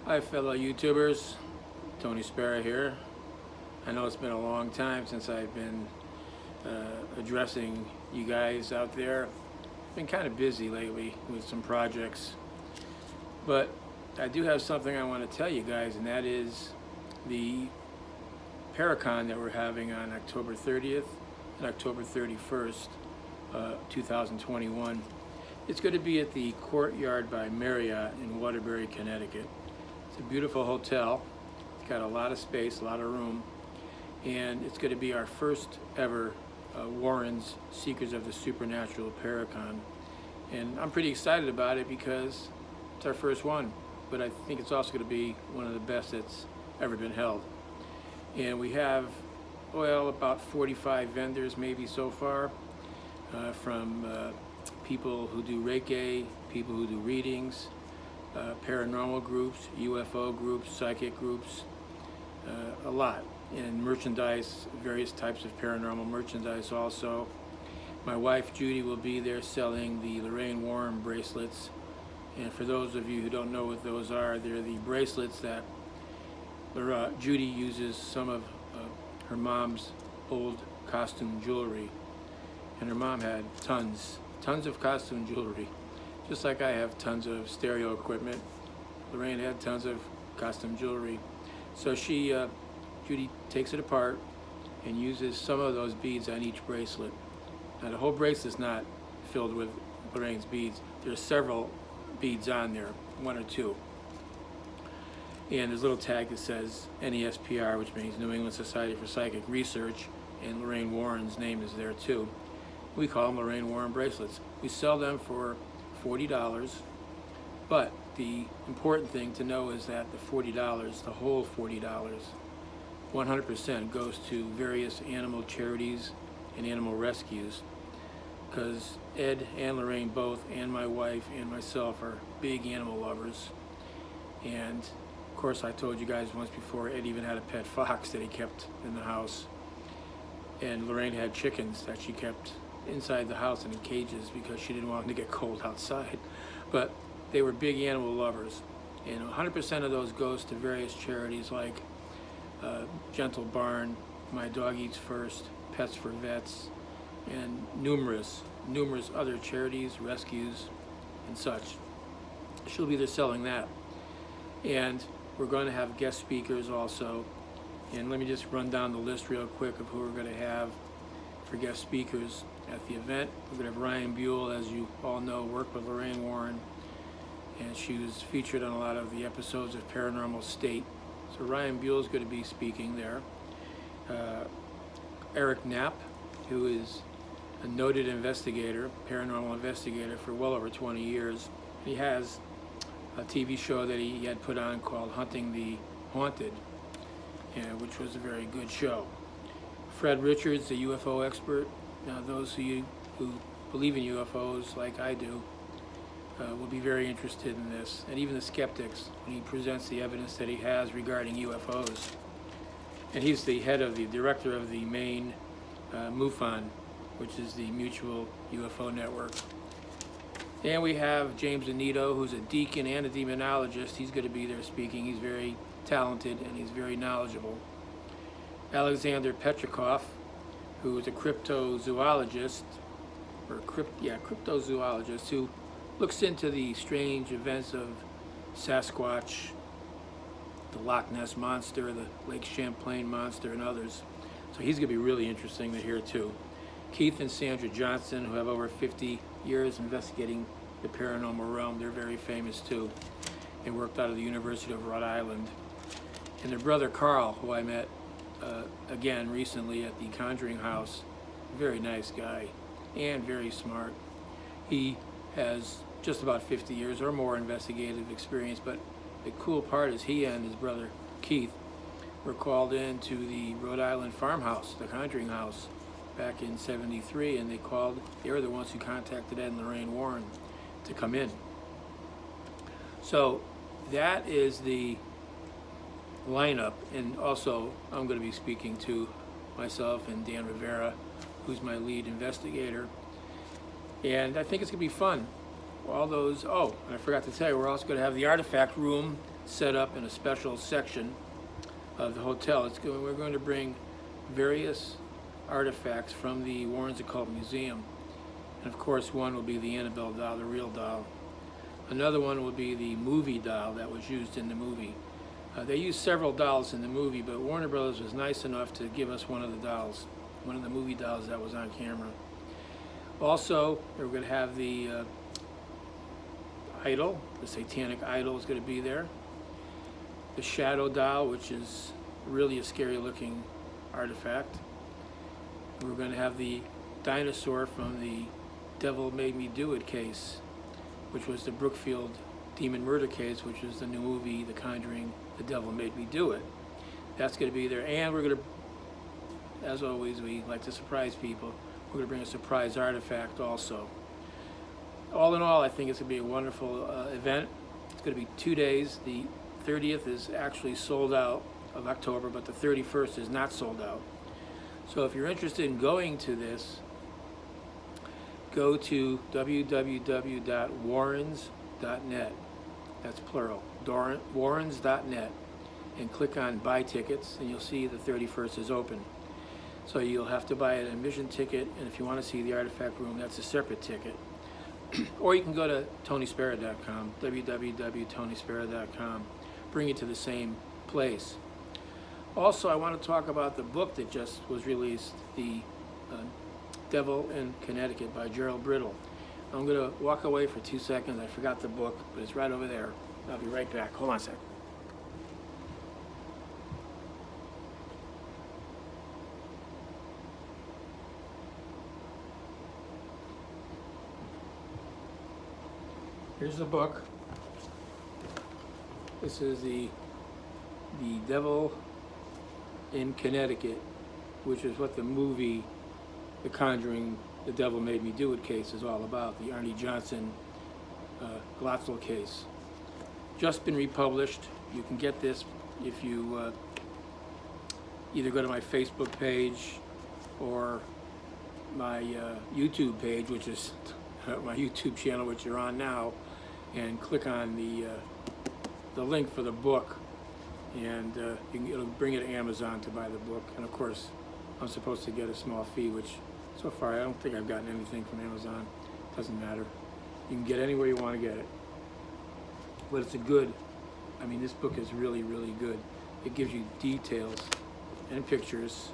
Hi fellow YouTubers, Tony Spera here. I know it's been a long time since I've been addressing you guys out there. Been kind of busy lately with some projects, but I do have something I want to tell you guys, and that is the Paracon that we're having on October 30th and October 31st, 2021. It's going to be at the Courtyard by Marriott in Waterbury, Connecticut. It's a beautiful hotel. It's got a lot of space, a lot of room, and it's going to be our first ever Warren's Seekers of the Supernatural Paracon. And I'm pretty excited about it because it's our first one, but I think it's also going to be one of the best that's ever been held. And we have, well, about 45 vendors maybe so far, from people who do Reiki, people who do readings, paranormal groups, UFO groups, psychic groups, a lot. And merchandise, various types of paranormal merchandise also. My wife Judy will be there selling the Lorraine Warren bracelets. And for those of you who don't know what those are, they're the bracelets that Judy uses some of her mom's old costume jewelry. And her mom had tons of costume jewelry. Just like I have tons of stereo equipment, Lorraine had tons of costume jewelry. So Judy takes it apart and uses some of those beads on each bracelet. Now the whole bracelet's not filled with Lorraine's beads. There's several beads on there, one or two. And there's a little tag that says NESPR, which means New England Society for Psychic Research, and Lorraine Warren's name is there too. We call them Lorraine Warren bracelets. We sell them for $40, but the important thing to know is that the $40, the whole $40, 100% goes to various animal charities and animal rescues, because Ed and Lorraine both, and my wife and myself, are big animal lovers. And of course, I told you guys once before, Ed even had a pet fox that he kept in the house, and Lorraine had chickens that she kept inside the house and in cages because she didn't want them to get cold outside. But they were big animal lovers, and 100% of those goes to various charities like Gentle Barn, My Dog Eats First, Pets for Vets, and numerous other charities, rescues, and such. She'll be there selling that. And we're going to have guest speakers also. And let me just run down the list real quick of who we're going to have for guest speakers at the event. We're going to have Ryan Buell, as you all know, worked with Lorraine Warren, and she was featured on a lot of the episodes of Paranormal State. So Ryan Buell is going to be speaking there. Eric Knapp, who is a noted investigator, paranormal investigator for well over 20 years. He has a TV show that he had put on called Hunting the Haunted, which was a very good show. Fred Richards, a UFO expert. Now those of you who believe in UFOs like I do will be very interested in this, and even the skeptics, when he presents the evidence that he has regarding UFOs. And he's the director of the main MUFON, which is the Mutual UFO Network. And we have James Anito, who's a deacon and a demonologist. He's going to be there speaking. He's very talented and he's very knowledgeable. Alexander Petrikov, who is a cryptozoologist, cryptozoologist, who looks into the strange events of Sasquatch, the Loch Ness Monster, the Lake Champlain Monster, and others. So he's going to be really interesting to hear too. Keith and Sandra Johnson, who have over 50 years investigating the paranormal realm. They're very famous too. They worked out of the University of Rhode Island. And their brother Carl, who I met again recently at the Conjuring House. Very nice guy and very smart. He has just about 50 years or more investigative experience, but the cool part is he and his brother Keith were called into the Rhode Island farmhouse, the Conjuring House, back in '73, and they were the ones who contacted Ed and Lorraine Warren to come in. So that is the lineup, and also I'm going to be speaking to myself and Dan Rivera, who's my lead investigator, and I think it's going to be fun. All those, oh, and I forgot to tell you, we're also going to have the artifact room set up in a special section of the hotel. We're going to bring various artifacts from the Warren's Occult Museum. And of course, one will be the Annabelle doll, the real doll. Another one will be the movie doll that was used in the movie. They used several dolls in the movie, but Warner Brothers was nice enough to give us one of the dolls, one of the movie dolls that was on camera. Also, we're going to have the idol, the satanic idol is going to be there. The shadow doll, which is really a scary looking artifact. We're going to have the dinosaur from the Devil Made Me Do It case, which was the Brookfield demon murder case, which was the new movie, The Conjuring, The Devil Made Me Do It. That's going to be there. And we're going to, as always, we like to surprise people. We're going to bring a surprise artifact also. All in all, I think it's going to be a wonderful event. It's going to be 2 days. The 30th is actually sold out of October, but the 31st is not sold out. So if you're interested in going to this, go to www.warrens.net. That's plural, warrens.net, and click on buy tickets, and you'll see the 31st is open. So you'll have to buy an admission ticket, and if you want to see the artifact room, that's a separate ticket. Or you can go to tonyspera.com, www.tonyspera.com, bring you to the same place. Also, I want to talk about the book that just was released, The Devil in Connecticut by Gerald Brittle. I'm going to walk away for 2 seconds. I forgot the book, but it's right over there. I'll be right back. Hold on a sec. Here's the book. This is the Devil in Connecticut, which is what the movie The Conjuring, The Devil Made Me Do It case is all about, the Arnie Johnson Glotzel case. Just been republished. You can get this if you either go to my Facebook page or my YouTube page, which is my YouTube channel, which you're on now, and click on the link for the book, and it'll bring you to Amazon to buy the book. And of course, I'm supposed to get a small fee, which so far I don't think I've gotten anything from Amazon. Doesn't matter. You can get anywhere you want to get it. But it's a good, I mean, this book is really, really good. It gives you details and pictures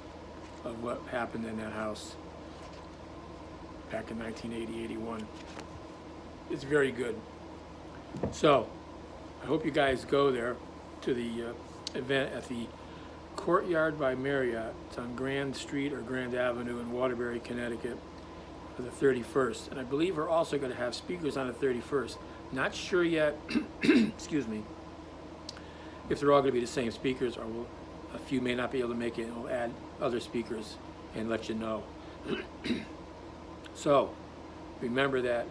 of what happened in that house back in 1980-81. It's very good. So, I hope you guys go there to the event at the Courtyard by Marriott. It's on Grand Street or Grand Avenue in Waterbury, Connecticut for the 31st. And I believe we're also going to have speakers on the 31st. Not sure yet, excuse me, if they're all going to be the same speakers, or a few may not be able to make it, and we'll add other speakers and let you know. So, remember that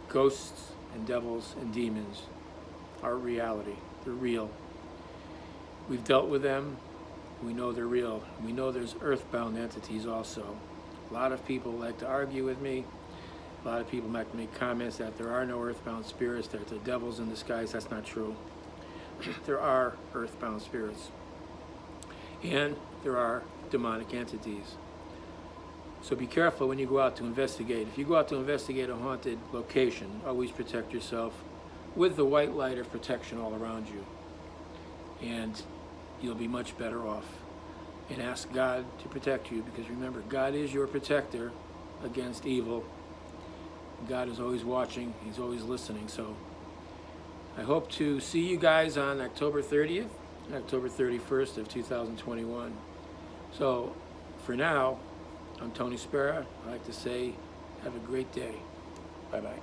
ghosts and devils and demons are reality. They're real. We've dealt with them. We know they're real. We know there's earthbound entities also. A lot of people like to argue with me. A lot of people might make comments that there are no earthbound spirits, that the devils in disguise. That's not true. There are earthbound spirits. And there are demonic entities. So be careful when you go out to investigate. If you go out to investigate a haunted location, always protect yourself with the white light of protection all around you. And you'll be much better off. And ask God to protect you, because remember, God is your protector against evil. God is always watching. He's always listening. So I hope to see you guys on October 30th and October 31st of 2021. So for now, I'm Tony Spera. I'd like to say have a great day. Bye-bye.